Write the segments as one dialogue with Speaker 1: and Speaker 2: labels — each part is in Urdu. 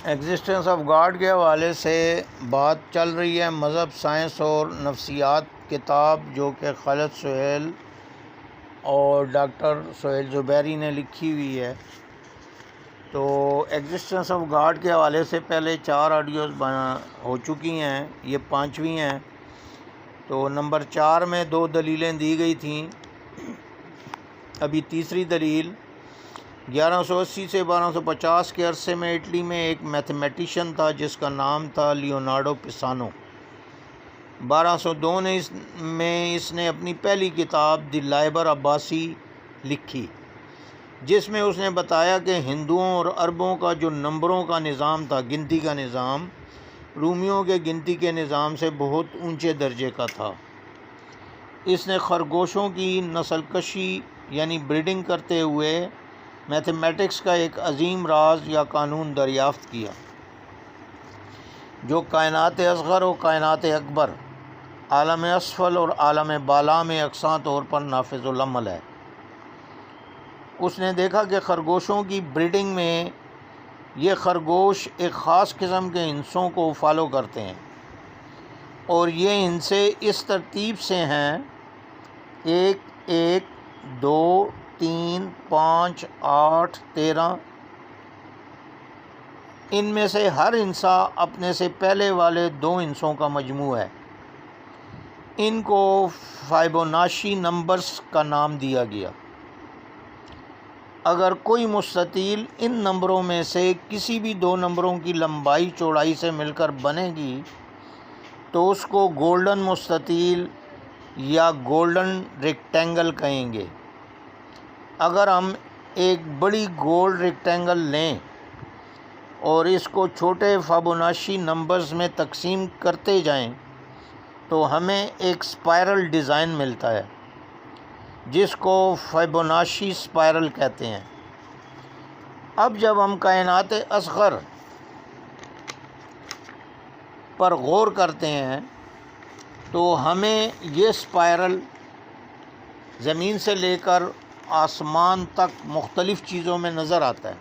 Speaker 1: ایگزسٹنس آف گاڈ کے حوالے سے بات چل رہی ہے، مذہب، سائنس اور نفسیات کتاب جو کہ خالد سہیل اور ڈاکٹر سہیل زبیری نے لکھی ہوئی ہے۔ تو ایگزسٹنس آف گاڈ کے حوالے سے پہلے 4 آڈیوز ہو چکی ہیں، یہ 5ویں ہیں۔ تو نمبر 4 میں 2 دلیلیں دی گئی تھیں، ابھی تیسری دلیل 1180 سے 1250 کے عرصے میں اٹلی میں ایک میتھمیٹیشین تھا جس کا نام تھا لیونارڈو پیسانو۔ 1202 میں اس نے اپنی پہلی کتاب دی لائبر عباسی لکھی، جس میں اس نے بتایا کہ ہندوؤں اور عربوں کا جو نمبروں کا نظام تھا، گنتی کا نظام، رومیوں کے گنتی کے نظام سے بہت اونچے درجے کا تھا۔ اس نے خرگوشوں کی نسل کشی یعنی بریڈنگ کرتے ہوئے میتھمیٹکس کا ایک عظیم راز یا قانون دریافت کیا، جو کائنات اصغر و کائنات اکبر، عالم اسفل اور عالم بالا میں یکساں طور پر نافذ العمل ہے۔ اس نے دیکھا کہ خرگوشوں کی بریڈنگ میں یہ خرگوش ایک خاص قسم کے ہندسوں کو فالو کرتے ہیں، اور یہ ہندسے اس ترتیب سے ہیں 1 1 2 3 5 8 13۔ ان میں سے ہر ہندسہ اپنے سے پہلے والے 2 ہندسوں کا مجموع ہے۔ ان کو فائبوناشی نمبرز کا نام دیا گیا۔ اگر کوئی مستطیل ان نمبروں میں سے کسی بھی 2 نمبروں کی لمبائی چوڑائی سے مل کر بنے گی تو اس کو گولڈن مستطیل یا گولڈن ریکٹینگل کہیں گے۔ اگر ہم ایک بڑی گولڈ ریکٹینگل لیں اور اس کو چھوٹے فابوناشی نمبرز میں تقسیم کرتے جائیں تو ہمیں ایک اسپائرل ڈیزائن ملتا ہے، جس کو فائبوناشی اسپائرل کہتے ہیں۔ اب جب ہم کائنات اصغر پر غور کرتے ہیں تو ہمیں یہ اسپائرل زمین سے لے کر آسمان تک مختلف چیزوں میں نظر آتا ہے۔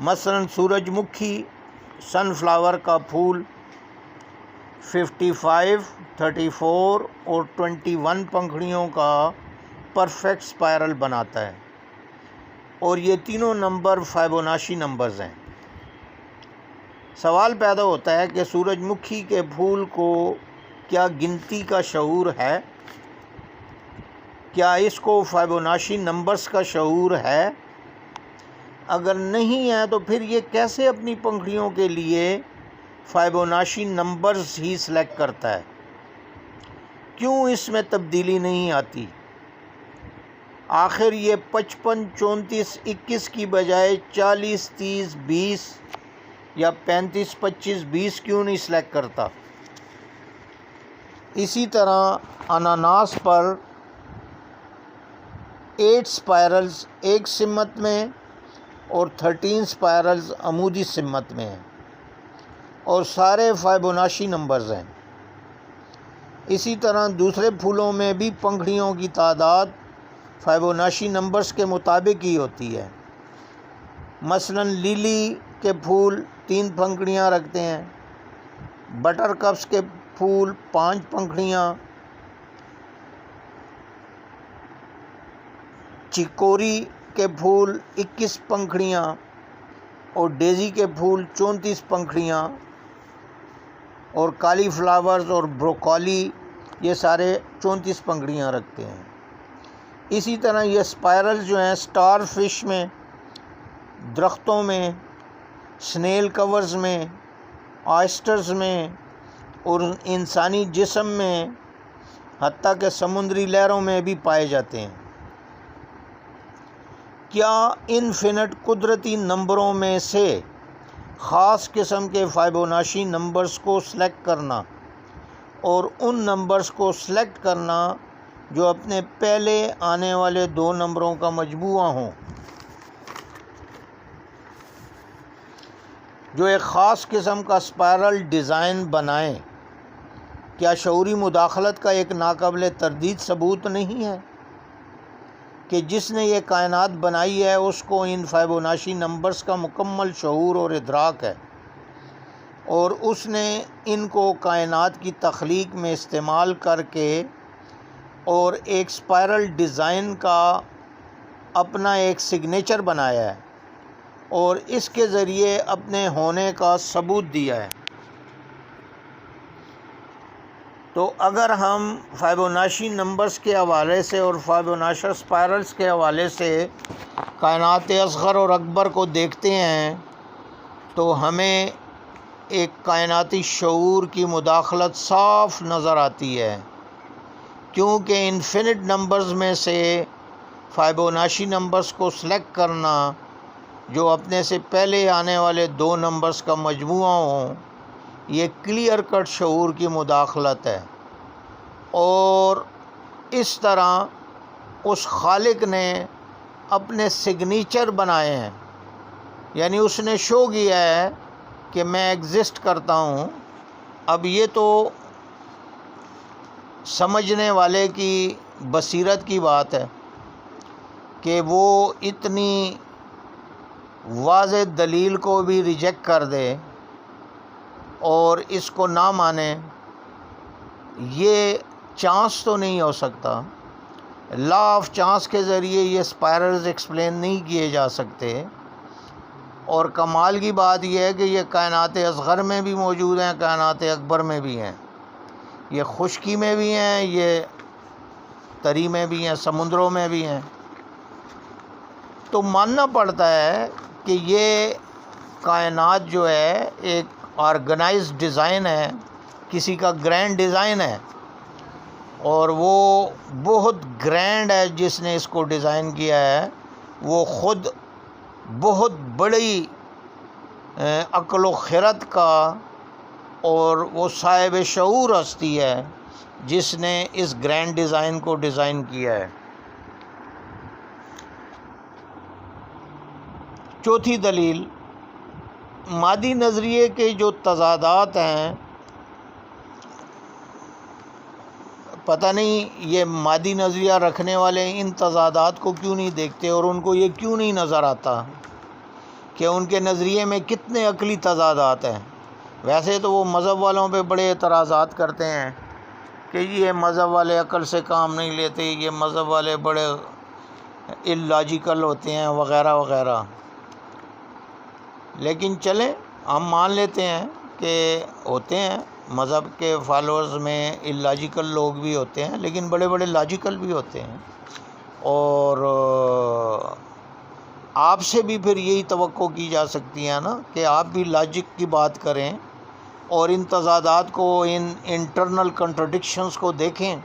Speaker 1: مثلا سورج مکھی سن فلاور کا پھول 55 34 اور 21 پنکھڑیوں کا پرفیکٹ اسپائرل بناتا ہے، اور یہ تینوں نمبر فائبوناشی نمبرز ہیں۔ سوال پیدا ہوتا ہے کہ سورج مکھی کے پھول کو کیا گنتی کا شعور ہے؟ کیا اس کو فائبوناشی نمبرز کا شعور ہے؟ اگر نہیں ہے تو پھر یہ کیسے اپنی پنکھڑیوں کے لیے فائبوناشی نمبرز ہی سلیکٹ کرتا ہے؟ کیوں اس میں تبدیلی نہیں آتی؟ آخر یہ 55 34 21 کی بجائے 40 30 20 یا 35 25 20 کیوں نہیں سلیکٹ کرتا؟ اسی طرح اناناس پر 8 اسپائرلز ایک سمت میں اور 13 اسپائرلز عمودی سمت میں ہیں، اور سارے فائبوناشی نمبرز ہیں۔ اسی طرح دوسرے پھولوں میں بھی پنکھڑیوں کی تعداد فائبوناشی نمبرز کے مطابق ہی ہوتی ہے۔ مثلا لیلی کے پھول 3 پنکھڑیاں رکھتے ہیں، بٹر کپس کے پھول 5 پنکھڑیاں، چکوری کے پھول 21 پنکھڑیاں اور ڈیزی کے پھول 34 پنکھڑیاں، اور کالی فلاورز اور بروکولی یہ سارے 34 پنکھڑیاں رکھتے ہیں۔ اسی طرح یہ اسپائرل جو ہیں سٹار فش میں، درختوں میں، سنیل کورز میں، آئسٹرز میں اور انسانی جسم میں، حتیٰ کہ سمندری لہروں میں بھی پائے جاتے ہیں۔ کیا انفینٹ قدرتی نمبروں میں سے خاص قسم کے فائبوناشی نمبرز کو سلیکٹ کرنا اور ان نمبرز کو سلیکٹ کرنا جو اپنے پہلے آنے والے 2 نمبروں کا مجموعہ ہوں، جو ایک خاص قسم کا اسپائرل ڈیزائن بنائیں، کیا شعوری مداخلت کا ایک ناقابل تردید ثبوت نہیں ہے؟ کہ جس نے یہ کائنات بنائی ہے اس کو ان فیبوناچی نمبرز کا مکمل شعور اور ادراک ہے، اور اس نے ان کو کائنات کی تخلیق میں استعمال کر کے اور ایک اسپائرل ڈیزائن کا اپنا ایک سگنیچر بنایا ہے اور اس کے ذریعے اپنے ہونے کا ثبوت دیا ہے۔ تو اگر ہم فیبوناچی نمبرز کے حوالے سے اور فیبوناچی اسپائرلز کے حوالے سے کائنات اصغر اور اکبر کو دیکھتے ہیں تو ہمیں ایک کائناتی شعور کی مداخلت صاف نظر آتی ہے، کیونکہ انفینٹ نمبرز میں سے فیبوناچی نمبرز کو سلیکٹ کرنا جو اپنے سے پہلے آنے والے دو نمبرز کا مجموعہ ہوں، یہ کلیئر کٹ شعور کی مداخلت ہے، اور اس طرح اس خالق نے اپنے سگنیچر بنائے ہیں، یعنی اس نے شو کیا ہے کہ میں ایگزسٹ کرتا ہوں۔ اب یہ تو سمجھنے والے کی بصیرت کی بات ہے کہ وہ اتنی واضح دلیل کو بھی ریجیکٹ کر دے اور اس کو نہ مانے۔ یہ چانس تو نہیں ہو سکتا، لا آف چانس کے ذریعے یہ اسپائرلز ایکسپلین نہیں کیے جا سکتے، اور کمال کی بات یہ ہے کہ یہ کائنات اصغر میں بھی موجود ہیں، کائنات اکبر میں بھی ہیں، یہ خشکی میں بھی ہیں، یہ تری میں بھی ہیں، سمندروں میں بھی ہیں۔ تو ماننا پڑتا ہے کہ یہ کائنات جو ہے ایک آرگنائزڈ ڈیزائن ہے، کسی کا گرینڈ ڈیزائن ہے، اور وہ بہت گرینڈ ہے جس نے اس کو ڈیزائن کیا ہے، وہ خود بہت بڑی عقل و خرد کا اور وہ صاحب شعور ہستی ہے جس نے اس گرینڈ ڈیزائن کو ڈیزائن کیا ہے۔ چوتھی دلیل، مادی نظریے کے جو تضادات ہیں، پتہ نہیں یہ مادی نظریہ رکھنے والے ان تضادات کو کیوں نہیں دیکھتے، اور ان کو یہ کیوں نہیں نظر آتا کہ ان کے نظریے میں کتنے عقلی تضادات ہیں۔ ویسے تو وہ مذہب والوں پہ بڑے اعتراضات کرتے ہیں کہ یہ مذہب والے عقل سے کام نہیں لیتے، یہ مذہب والے بڑے اللاجیکل ہوتے ہیں وغیرہ وغیرہ، لیکن چلیں ہم مان لیتے ہیں کہ ہوتے ہیں، مذہب کے فالوورز میں اللاجیکل لوگ بھی ہوتے ہیں، لیکن بڑے بڑے لاجیکل بھی ہوتے ہیں، اور آپ سے بھی پھر یہی توقع کی جا سکتی ہے نا کہ آپ بھی لاجک کی بات کریں اور ان تضادات کو، ان انٹرنل کنٹرڈکشنز کو دیکھیں۔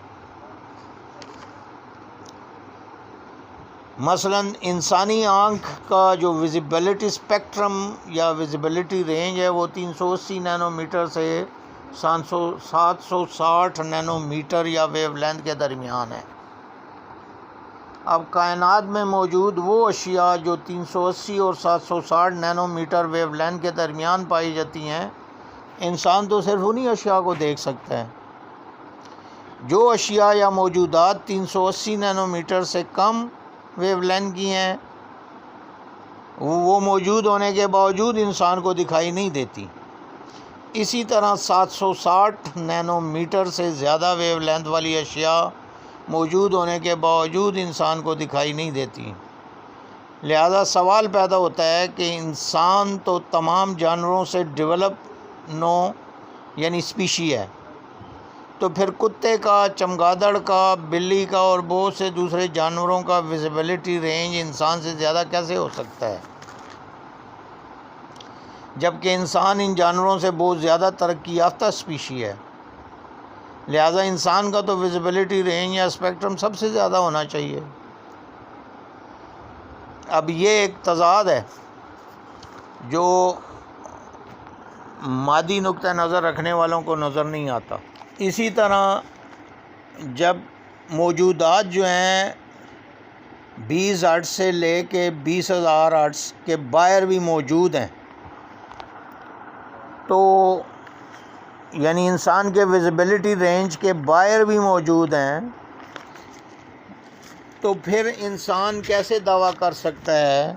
Speaker 1: مثلا انسانی آنکھ کا جو ویزیبلٹی اسپیکٹرم یا ویزیبلٹی رینج ہے وہ 380 نینو میٹر سے 760 نینو میٹر یا ویو لینتھ کے درمیان ہے۔ اب کائنات میں موجود وہ اشیاء جو 380 اور 760 نینو میٹر ویو لینتھ کے درمیان پائی جاتی ہیں، انسان تو صرف انہی اشیاء کو دیکھ سکتا ہے۔ جو اشیاء یا موجودات 380 نینو میٹر سے کم ویو لینتھ کی ہیں، وہ موجود ہونے کے باوجود انسان کو دکھائی نہیں دیتی۔ اسی طرح 760 نینو میٹر سے زیادہ ویو لینتھ والی اشیاء موجود ہونے کے باوجود انسان کو دکھائی نہیں دیتی۔ لہذا سوال پیدا ہوتا ہے کہ انسان تو تمام جانوروں سے ڈیولپ نو یعنی اسپیشی ہے، تو پھر کتے کا، چمگادڑ کا، بلی کا اور بہت سے دوسرے جانوروں کا ویزیبلٹی رینج انسان سے زیادہ کیسے ہو سکتا ہے، جبکہ انسان ان جانوروں سے بہت زیادہ ترقی یافتہ اسپیشی ہے۔ لہذا انسان کا تو ویزیبلٹی رینج یا اسپیکٹرم سب سے زیادہ ہونا چاہیے۔ اب یہ ایک تضاد ہے جو مادی نقطہ نظر رکھنے والوں کو نظر نہیں آتا۔ اسی طرح جب موجودات جو ہیں 20 ہرٹز سے لے کے 20,000 ہرٹز کے باہر بھی موجود ہیں، تو یعنی انسان کے ویزیبلٹی رینج کے باہر بھی موجود ہیں، تو پھر انسان کیسے دعویٰ کر سکتا ہے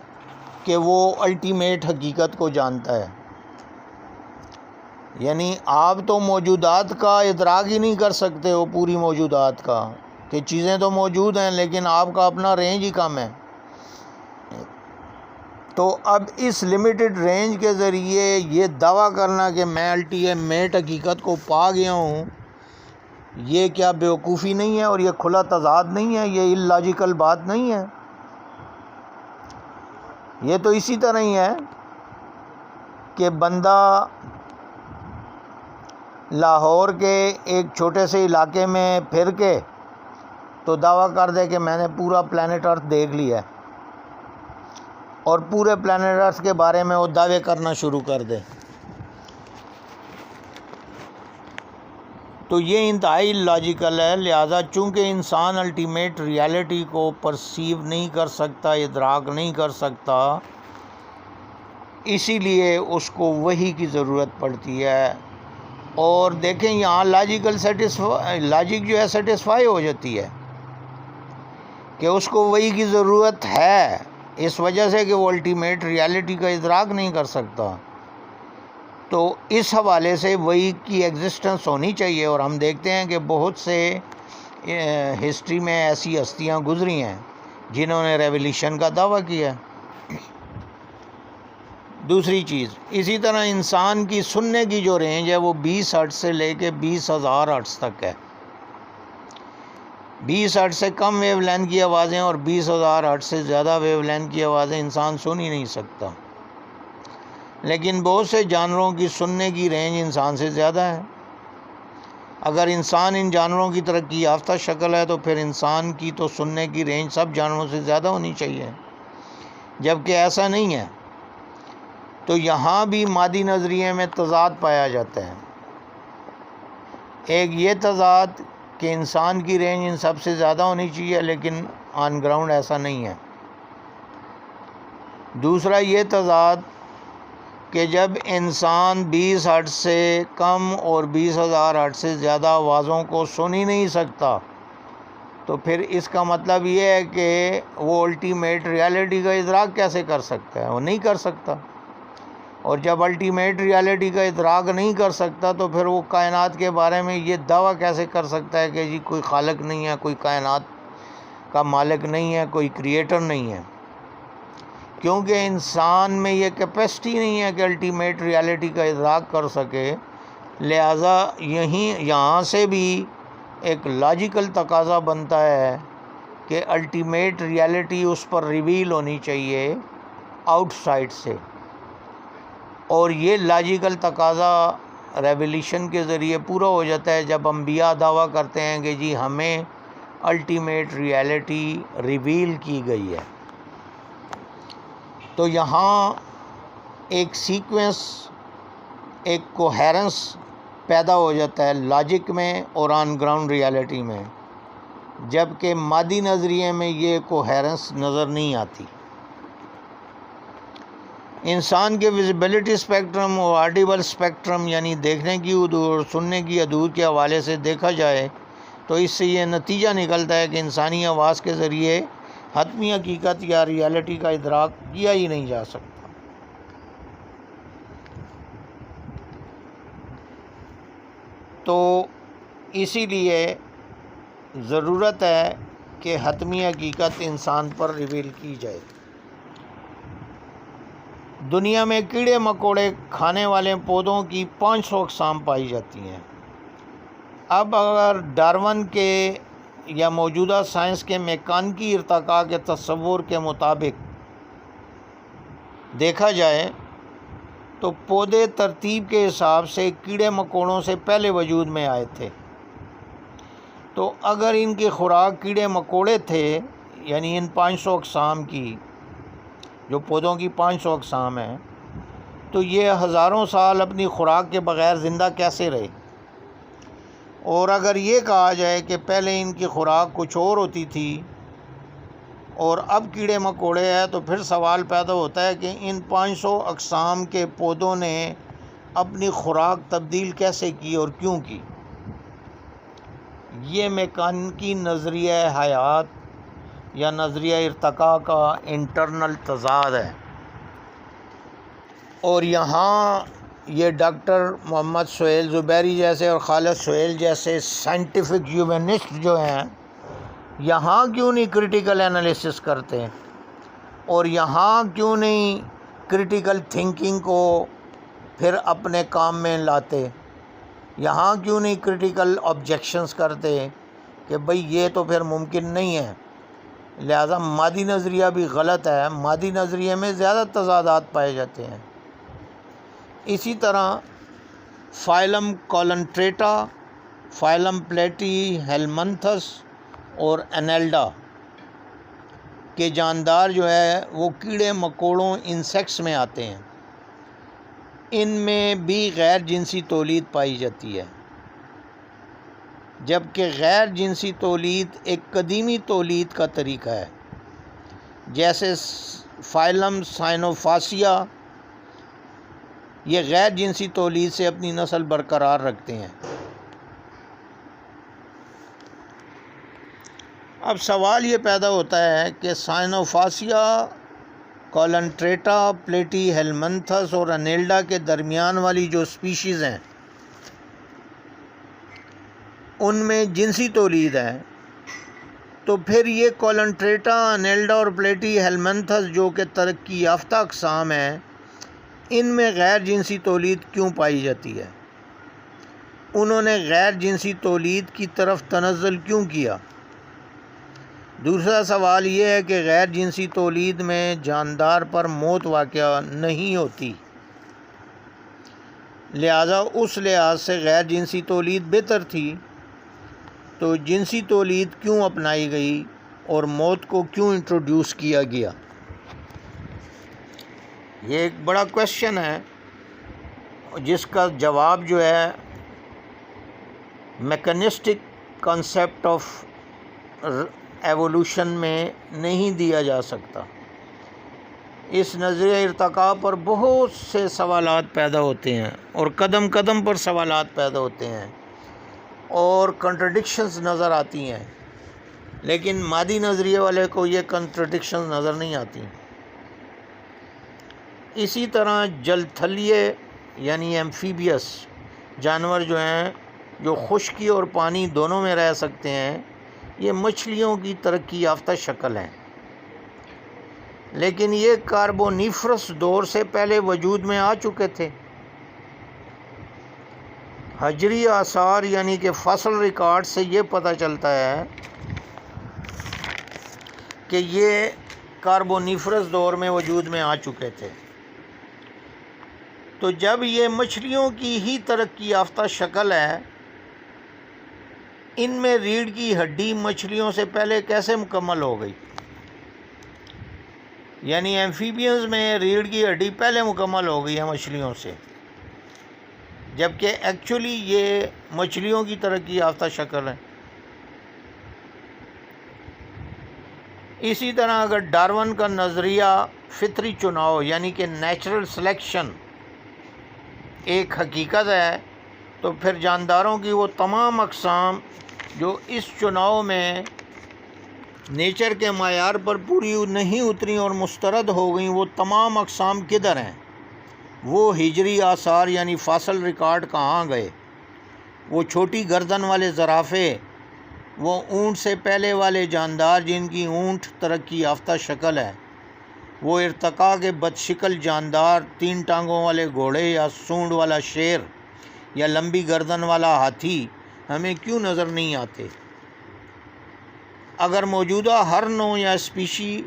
Speaker 1: کہ وہ الٹیمیٹ حقیقت کو جانتا ہے؟ یعنی آپ تو موجودات کا ادراک ہی نہیں کر سکتے ہو، پوری موجودات کا، کہ چیزیں تو موجود ہیں لیکن آپ کا اپنا رینج ہی کم ہے۔ تو اب اس لمیٹڈ رینج کے ذریعے یہ دعویٰ کرنا کہ میں الٹیمیٹ حقیقت کو پا گیا ہوں، یہ کیا بیوقوفی نہیں ہے؟ اور یہ کھلا تضاد نہیں ہے؟ یہ اللاجیکل بات نہیں ہے؟ یہ تو اسی طرح ہی ہے کہ بندہ لاہور کے ایک چھوٹے سے علاقے میں پھر کے تو دعویٰ کر دے کہ میں نے پورا پلانٹ ارتھ دیکھ لیا ہے، اور پورے پلانٹ ارتھ کے بارے میں وہ دعوے کرنا شروع کر دے، تو یہ انتہائی لاجیکل ہے۔ لہذا چونکہ انسان الٹیمیٹ ریالٹی کو پرسیو نہیں کر سکتا، ادراک نہیں کر سکتا، اسی لیے اس کو وحی کی ضرورت پڑتی ہے۔ اور دیکھیں یہاں لاجک جو ہے سیٹسفائی ہو جاتی ہے کہ اس کو وحی کی ضرورت ہے، اس وجہ سے کہ وہ الٹیمیٹ ریالٹی کا ادراک نہیں کر سکتا۔ تو اس حوالے سے وحی کی ایگزسٹنس ہونی چاہیے، اور ہم دیکھتے ہیں کہ بہت سے ہسٹری میں ایسی ہستیاں گزری ہیں جنہوں نے ریولیوشن کا دعویٰ کیا ہے۔ دوسری چیز، اسی طرح انسان کی سننے کی جو رینج ہے وہ 20 ہرٹز سے لے کے 20,000 ہرٹز تک ہے۔ 20 ہرٹز سے کم ویو لینتھ کی آوازیں اور 20,000 ہرٹز سے زیادہ ویو لینتھ کی آوازیں انسان سن ہی نہیں سکتا، لیکن بہت سے جانوروں کی سننے کی رینج انسان سے زیادہ ہے۔ اگر انسان ان جانوروں کی ترقی یافتہ شکل ہے تو پھر انسان کی تو سننے کی رینج سب جانوروں سے زیادہ ہونی چاہیے، جبکہ ایسا نہیں ہے۔ تو یہاں بھی مادی نظریے میں تضاد پایا جاتا ہے۔ ایک یہ تضاد کہ انسان کی رینج ان سب سے زیادہ ہونی چاہیے، لیکن آن گراؤنڈ ایسا نہیں ہے۔ دوسرا یہ تضاد کہ جب انسان 20 ہرٹز سے کم اور 20,000 ہرٹز سے زیادہ آوازوں کو سن ہی نہیں سکتا، تو پھر اس کا مطلب یہ ہے کہ وہ الٹیمیٹ ریالٹی کا ادراک کیسے کر سکتا ہے؟ وہ نہیں کر سکتا۔ اور جب الٹیمیٹ ریالٹی کا ادراک نہیں کر سکتا تو پھر وہ کائنات کے بارے میں یہ دعویٰ کیسے کر سکتا ہے کہ جی کوئی خالق نہیں ہے، کوئی کائنات کا مالک نہیں ہے، کوئی کریٹر نہیں ہے؟ کیونکہ انسان میں یہ کیپیسٹی نہیں ہے کہ الٹیمیٹ ریالٹی کا ادراک کر سکے۔ لہٰذا یہاں سے بھی ایک لاجیکل تقاضا بنتا ہے کہ الٹیمیٹ ریالٹی اس پر ریویل ہونی چاہیے آؤٹ سائڈ سے، اور یہ لاجیکل تقاضا ریولیوشن کے ذریعے پورا ہو جاتا ہے جب انبیاء دعویٰ کرتے ہیں کہ جی ہمیں الٹیمیٹ ریالٹی ریویل کی گئی ہے۔ تو یہاں ایک سیکوینس، ایک کوہیرنس پیدا ہو جاتا ہے لاجک میں اور آن گراؤنڈ ریالٹی میں، جبکہ مادی نظریے میں یہ کوہیرنس نظر نہیں آتی۔ انسان کے ویزیبلٹی اسپیکٹرم اور آڈیبل اسپیکٹرم یعنی دیکھنے کی حدود اور سننے کی حدود کے حوالے سے دیکھا جائے تو اس سے یہ نتیجہ نکلتا ہے کہ انسانی آواز کے ذریعے حتمی حقیقت یا ریالٹی کا ادراک کیا ہی نہیں جا سکتا۔ تو اسی لیے ضرورت ہے کہ حتمی حقیقت انسان پر ریویل کی جائے۔ دنیا میں کیڑے مکوڑے کھانے والے پودوں کی 500 اقسام پائی جاتی ہیں۔ اب اگر ڈارون کے یا موجودہ سائنس کے میکانیکی ارتقاء کے تصور کے مطابق دیکھا جائے تو پودے ترتیب کے حساب سے کیڑے مکوڑوں سے پہلے وجود میں آئے تھے۔ تو اگر ان کی خوراک کیڑے مکوڑے تھے، یعنی ان 500 اقسام کی، جو پودوں کی 500 اقسام ہیں، تو یہ ہزاروں سال اپنی خوراک کے بغیر زندہ کیسے رہے؟ اور اگر یہ کہا جائے کہ پہلے ان کی خوراک کچھ اور ہوتی تھی اور اب کیڑے مکوڑے ہیں، تو پھر سوال پیدا ہوتا ہے کہ ان 500 اقسام کے پودوں نے اپنی خوراک تبدیل کیسے کی اور کیوں کی؟ یہ میکانیکی نظریہ حیات یا نظریہ ارتقاء کا انٹرنل تضاد ہے۔ اور یہاں یہ ڈاکٹر محمد سہیل زبیری جیسے اور خالد سہیل جیسے سائنٹیفک ہیومنسٹ جو ہیں، یہاں کیوں نہیں کرٹیکل انالیسس کرتے، اور یہاں کیوں نہیں کرٹیکل تھنکنگ کو پھر اپنے کام میں لاتے، یہاں کیوں نہیں کرٹیکل آبجیکشنز کرتے کہ بھئی یہ تو پھر ممکن نہیں ہے۔ لہذا مادی نظریہ بھی غلط ہے، مادی نظریے میں زیادہ تضادات پائے جاتے ہیں۔ اسی طرح فائلم کولنٹریٹا، فائلم پلیٹی ہیلمنتھس اور انیلڈا کے جاندار جو ہے وہ کیڑے مکوڑوں انسیکٹس میں آتے ہیں، ان میں بھی غیر جنسی تولید پائی جاتی ہے، جبکہ غیر جنسی تولید ایک قدیمی تولید کا طریقہ ہے، جیسے فائلم سائنوفاسیا یہ غیر جنسی تولید سے اپنی نسل برقرار رکھتے ہیں۔ اب سوال یہ پیدا ہوتا ہے کہ سائنوفاسیا، کولنٹریٹا، پلیٹی ہیلمنتھس اور انیلڈا کے درمیان والی جو سپیشیز ہیں ان میں جنسی تولید ہے، تو پھر یہ کولنٹریٹا، انیلڈا اور پلیٹی ہیلمنتھس جو کہ ترقی یافتہ اقسام ہیں، ان میں غیر جنسی تولید کیوں پائی جاتی ہے؟ انہوں نے غیر جنسی تولید کی طرف تنزل کیوں کیا؟ دوسرا سوال یہ ہے کہ غیر جنسی تولید میں جاندار پر موت واقع نہیں ہوتی، لہذا اس لحاظ سے غیر جنسی تولید بہتر تھی، تو جنسی تولید کیوں اپنائی گئی اور موت کو کیوں انٹروڈیوس کیا گیا؟ یہ ایک بڑا کویشچن ہے جس کا جواب جو ہے میکانسٹک کانسیپٹ آف ایوولوشن میں نہیں دیا جا سکتا۔ اس نظریہ ارتقاء پر بہت سے سوالات پیدا ہوتے ہیں اور قدم قدم پر سوالات پیدا ہوتے ہیں اور کنٹرڈکشنز نظر آتی ہیں، لیکن مادی نظریے والے کو یہ کنٹرڈکشنز نظر نہیں آتی۔ اسی طرح جل تھلیے یعنی ایمفیبیس جانور جو ہیں، جو خشکی اور پانی دونوں میں رہ سکتے ہیں، یہ مچھلیوں کی ترقی یافتہ شکل ہیں، لیکن یہ کاربونیفرس دور سے پہلے وجود میں آ چکے تھے۔ حجری آثار یعنی کہ فاسل ریکارڈ سے یہ پتہ چلتا ہے کہ یہ کاربونیفرس دور میں وجود میں آ چکے تھے۔ تو جب یہ مچھلیوں کی ہی ترقی یافتہ شکل ہے، ان میں ریڑھ کی ہڈی مچھلیوں سے پہلے کیسے مکمل ہو گئی؟ یعنی ایمفیبینز میں ریڑھ کی ہڈی پہلے مکمل ہو گئی ہے مچھلیوں سے، جبکہ ایکچولی یہ مچھلیوں کی ترقی یافتہ شکل ہے۔ اسی طرح اگر ڈارون کا نظریہ فطری چناؤ یعنی کہ نیچرل سلیکشن ایک حقیقت ہے، تو پھر جانداروں کی وہ تمام اقسام جو اس چناؤ میں نیچر کے معیار پر پوری نہیں اتریں اور مسترد ہو گئیں، وہ تمام اقسام کدھر ہیں؟ وہ ہجری آثار یعنی فاسل ریکارڈ کہاں گئے؟ وہ چھوٹی گردن والے زرافے، وہ اونٹ سے پہلے والے جاندار جن کی اونٹ ترقی یافتہ شکل ہے، وہ ارتقاء کے بدشکل جاندار، 3 ٹانگوں والے گھوڑے یا سونڈ والا شیر یا لمبی گردن والا ہاتھی ہمیں کیوں نظر نہیں آتے؟ اگر موجودہ ہر نوع یا اسپیشی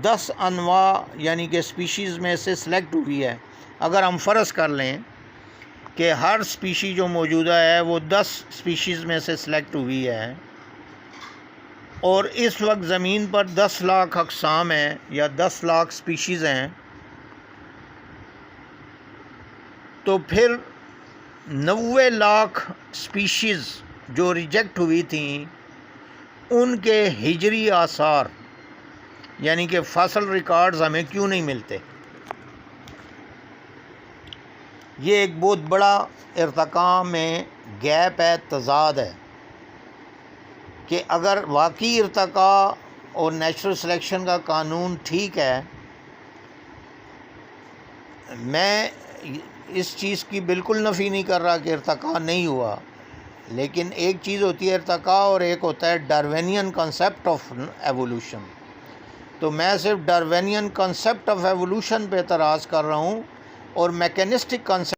Speaker 1: 10 انواع یعنی کہ اسپیشیز میں سے سلیکٹ ہوئی ہے، اگر ہم فرض کر لیں کہ ہر اسپیشی جو موجودہ ہے وہ 10 اسپیشیز میں سے سلیکٹ ہوئی ہے، اور اس وقت زمین پر 10 لاکھ اقسام ہیں یا 10 لاکھ اسپیشیز ہیں، تو پھر 90 لاکھ اسپیشیز جو ریجیکٹ ہوئی تھیں ان کے ہجری آثار یعنی کہ فاسل ریکارڈز ہمیں کیوں نہیں ملتے؟ یہ ایک بہت بڑا ارتقاء میں گیپ ہے، تضاد ہے، کہ اگر واقعی ارتقاء اور نیچرل سلیکشن کا قانون ٹھیک ہے، میں اس چیز کی بالکل نفی نہیں کر رہا کہ ارتقاء نہیں ہوا، لیکن ایک چیز ہوتی ہے ارتقاء اور ایک ہوتا ہے ڈاروینین کنسیپٹ آف ایوولوشن. تو میں صرف ڈاروینین کنسیپٹ آف ایوولوشن پہ اعتراض کر رہا ہوں اور میکینسٹک کنسیپٹ